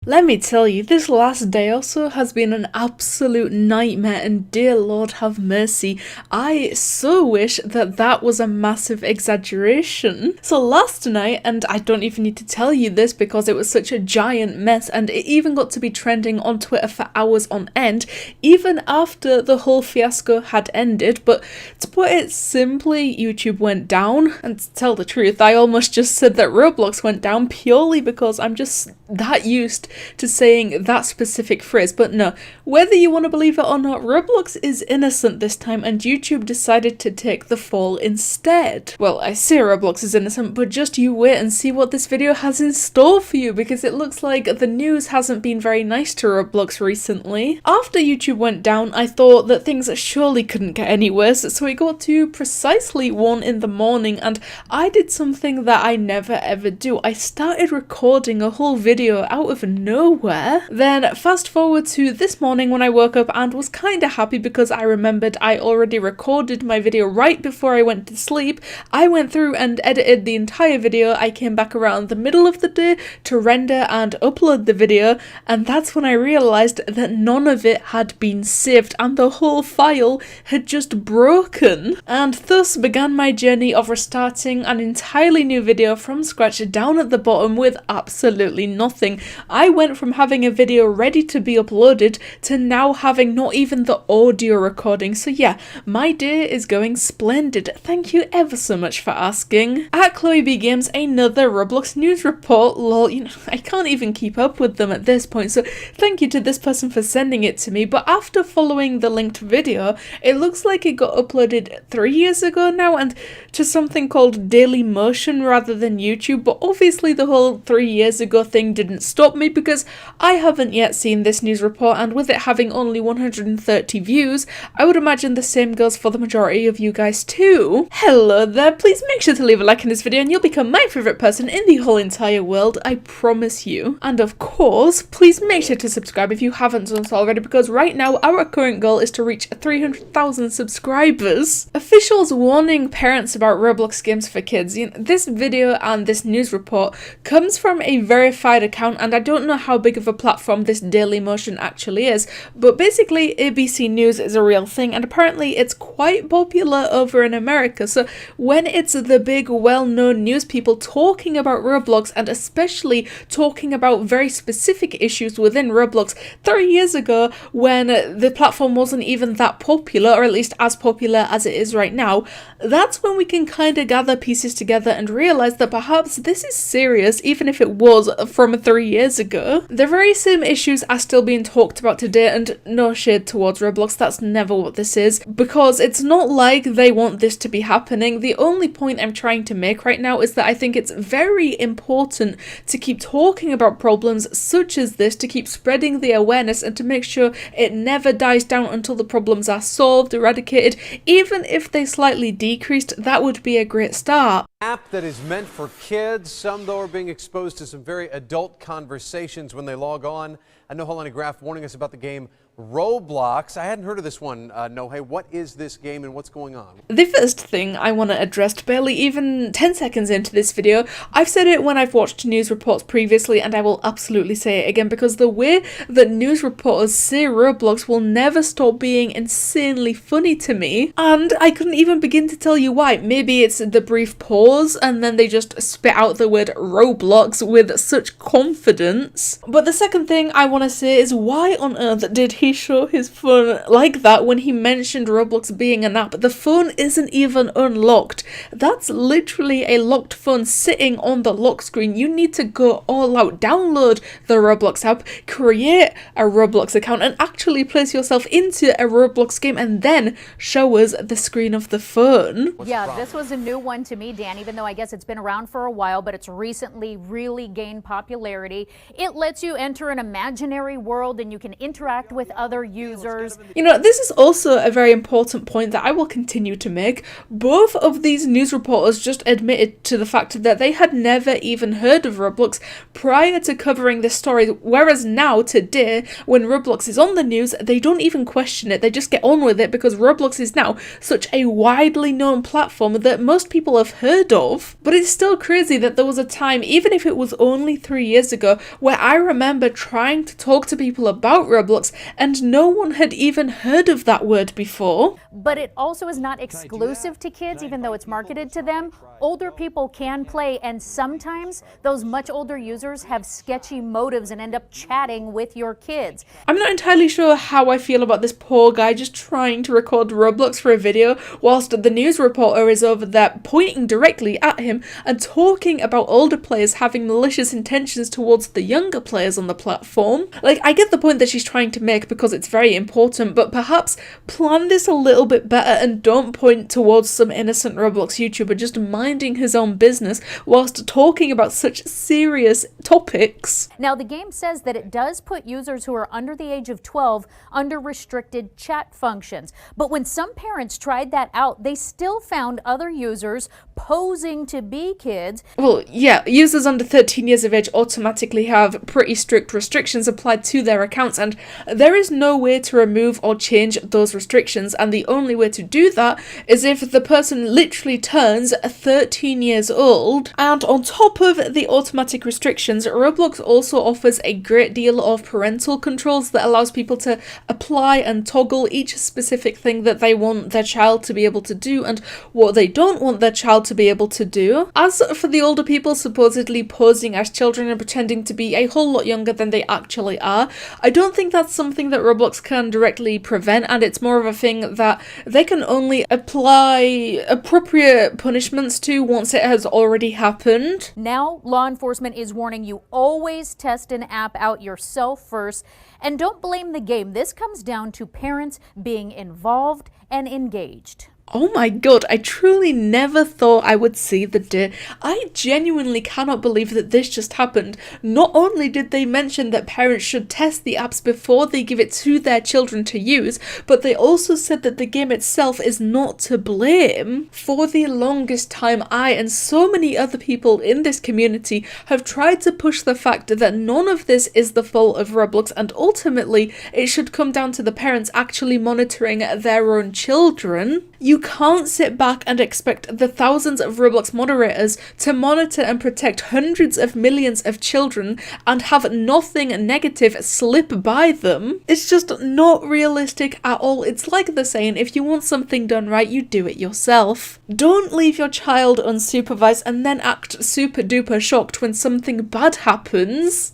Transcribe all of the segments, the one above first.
Let me tell you, this last day or so has been an absolute nightmare, and dear Lord have mercy, I so wish that that was a massive exaggeration. So last night, and I don't even need to tell you this because it was such a giant mess, and it even got to be trending on Twitter for hours on end, even after the whole fiasco had ended. But to put it simply, YouTube went down, and to tell the truth, I almost just said that Roblox went down purely because I'm just that used to saying that specific phrase. But no, whether you want to believe it or not, Roblox is innocent this time, and YouTube decided to take the fall instead. Well, I say Roblox is innocent, but just you wait and see what this video has in store for you, because it looks like the news hasn't been very nice to Roblox recently. After YouTube went down, I thought that things surely couldn't get any worse, so it got to precisely 1 in the morning, and I did something that I never ever do. I started recording a whole video out of nowhere. Then fast forward to this morning when I woke up and was kind of happy because I remembered I already recorded my video right before I went to sleep. I went through and edited the entire video. I came back around the middle of the day to render and upload the video, and that's when I realized that none of it had been saved and the whole file had just broken. And thus began my journey of restarting an entirely new video from scratch down at the bottom with absolutely nothing. I went from having a video ready to be uploaded to now having not even the audio recording. So yeah, my day is going splendid. Thank you ever so much for asking. At ChloeGames, another Roblox news report. Lol, I can't even keep up with them at this point, so thank you to this person for sending it to me. But after following the linked video, it looks like it got uploaded 3 years ago now, and to something called Daily Motion rather than YouTube. But obviously the whole 3 years ago thing didn't stop me, because I haven't yet seen this news report, and with it having only 130 views, I would imagine the same goes for the majority of you guys too. Hello there, please make sure to leave a like in this video and you'll become my favourite person in the whole entire world, I promise you. And of course, please make sure to subscribe if you haven't done so already, because right now our current goal is to reach 300,000 subscribers. Officials warning parents about Roblox games for kids. This video and this news report comes from a verified account, and I don't know how big of a platform this Daily Motion actually is, but basically ABC News is a real thing, and apparently it's quite popular over in America. So when it's the big well-known news people talking about Roblox, and especially talking about very specific issues within Roblox 3 years ago when the platform wasn't even that popular, or at least as popular as it is right now, that's when we can kind of gather pieces together and realize that perhaps this is serious, even if it was from 3 years ago. The very same issues are still being talked about today, and no shade towards Roblox, that's never what this is, because it's not like they want this to be happening. The only point I'm trying to make right now is that I think it's very important to keep talking about problems such as this, to keep spreading the awareness, and to make sure it never dies down until the problems are solved, eradicated. Even if they slightly decreased, that would be a great start. App that is meant for kids. Some, though, are being exposed to some very adult conversations when they log on. I know Helena Graff warning us about the game Roblox. I hadn't heard of this one. No, hey, what is this game and what's going on? The first thing I want to address, barely even 10 seconds into this video, I've said it when I've watched news reports previously, and I will absolutely say it again, because the way that news reporters say Roblox will never stop being insanely funny to me, and I couldn't even begin to tell you why. Maybe it's the brief pause and then they just spit out the word Roblox with such confidence. But the second thing I want to say is, why on earth did he show his phone like that when he mentioned Roblox being an app? The phone isn't even unlocked. That's literally a locked phone sitting on the lock screen. You need to go all out, download the Roblox app, create a Roblox account, and actually place yourself into a Roblox game, and then show us the screen of the phone. Yeah, this was a new one to me, Dan, even though I guess it's been around for a while, but it's recently really gained popularity. It lets you enter an imaginary world and you can interact with other users. This is also a very important point that I will continue to make. Both of these news reporters just admitted to the fact that they had never even heard of Roblox prior to covering this story, whereas now, today, when Roblox is on the news, they don't even question it, they just get on with it, because Roblox is now such a widely known platform that most people have heard heard of. But it's still crazy that there was a time, even if it was only 3 years ago, where I remember trying to talk to people about Roblox and no one had even heard of that word before. But it also is not exclusive to kids, even though it's marketed to them. Older people can play, and sometimes those much older users have sketchy motives and end up chatting with your kids. I'm not entirely sure how I feel about this poor guy just trying to record Roblox for a video whilst the news reporter is over there pointing directly at him and talking about older players having malicious intentions towards the younger players on the platform. Like, I get the point that she's trying to make because it's very important, but perhaps plan this a little bit better and don't point towards some innocent Roblox YouTuber just minding his own business whilst talking about such serious topics. Now, the game says that it does put users who are under the age of 12 under restricted chat functions. But when some parents tried that out, they still found other users posing to be kids. Well, yeah, users under 13 years of age automatically have pretty strict restrictions applied to their accounts, and there is no way to remove or change those restrictions, and the only way to do that is if the person literally turns 13 years old. And on top of the automatic restrictions, Roblox also offers a great deal of parental controls that allows people to apply and toggle each specific thing that they want their child to be able to do and what they don't want their child to be able to do. As for the older people supposedly posing as children and pretending to be a whole lot younger than they actually are, I don't think that's something that Roblox can directly prevent, and it's more of a thing that they can only apply appropriate punishments to once it has already happened. Now, law enforcement is warning you, always test an app out yourself first, and don't blame the game. This comes down to parents being involved and engaged. Oh my god, I truly never thought I would see the day. I genuinely cannot believe that this just happened. Not only did they mention that parents should test the apps before they give it to their children to use, but they also said that the game itself is not to blame. For the longest time, I and so many other people in this community have tried to push the fact that none of this is the fault of Roblox, and ultimately it should come down to the parents actually monitoring their own children. You can't sit back and expect the thousands of Roblox moderators to monitor and protect hundreds of millions of children and have nothing negative slip by them. It's just not realistic at all. It's like the saying, if you want something done right, you do it yourself. Don't leave your child unsupervised and then act super duper shocked when something bad happens.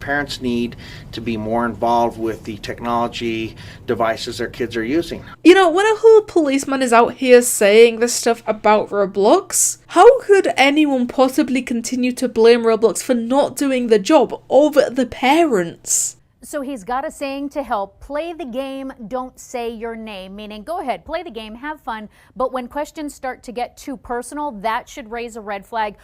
Parents need to be more involved with the technology devices their kids are using. You know, when a whole policeman is out here saying this stuff about Roblox, how could anyone possibly continue to blame Roblox for not doing the job of the parents? So he's got a saying to help: play the game, don't say your name. Meaning, go ahead, play the game, have fun, but when questions start to get too personal, that should raise a red flag.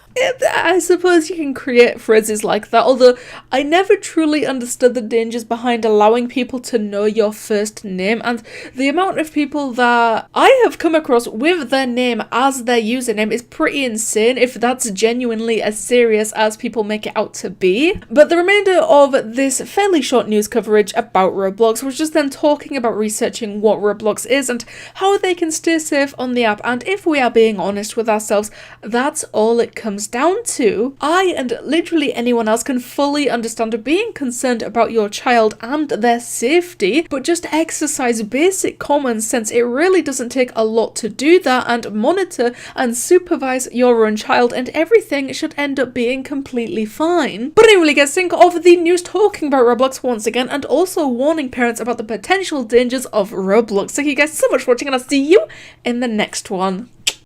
I suppose you can create phrases like that, although I never truly understood the dangers behind allowing people to know your first name, and the amount of people that I have come across with their name as their username is pretty insane if that's genuinely as serious as people make it out to be. But the remainder of this fairly short news coverage about Roblox was just them talking about researching what Roblox is and how they can stay safe on the app, and if we are being honest with ourselves, that's all it comes down to. I and literally anyone else can fully understand being concerned about your child and their safety, but just exercise basic common sense. It really doesn't take a lot to do that, and monitor and supervise your own child and everything should end up being completely fine. But anyway guys, think of the news talking about Roblox once again, and also warning parents about the potential dangers of Roblox. Thank you guys so much for watching, and I'll see you in the next one.